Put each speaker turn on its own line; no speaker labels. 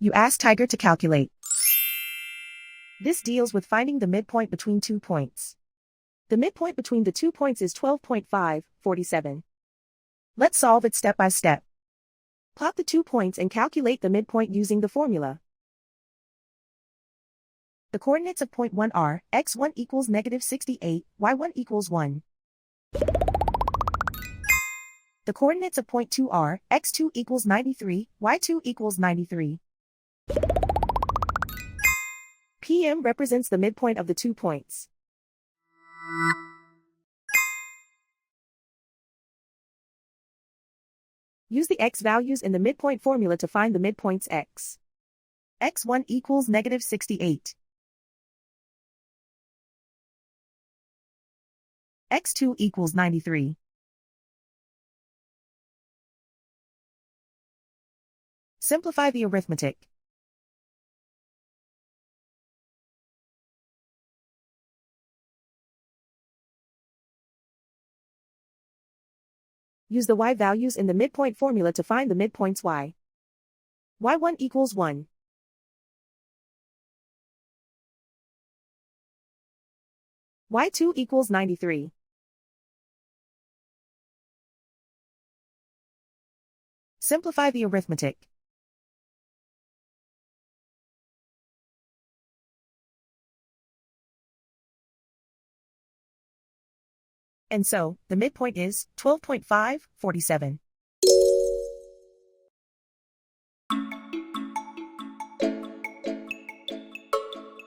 You ask Tiger to calculate. This deals with finding the midpoint between 2 points. The midpoint between the 2 points is 12.547. Let's solve it step by step. Plot the 2 points and calculate the midpoint using the formula. The coordinates of point 1 are x1 equals -68, y1 equals 1. The coordinates of point 2 are x2 equals 93, y2 equals 93. PM represents the midpoint of the 2 points. Use the x values in the midpoint formula to find the midpoints x. x1 equals -68. x2 equals 93. Simplify the arithmetic. Use the y values in the midpoint formula to find the midpoints y. y1 equals 1. y2 equals 93. Simplify the arithmetic. And so, the midpoint is 12.547.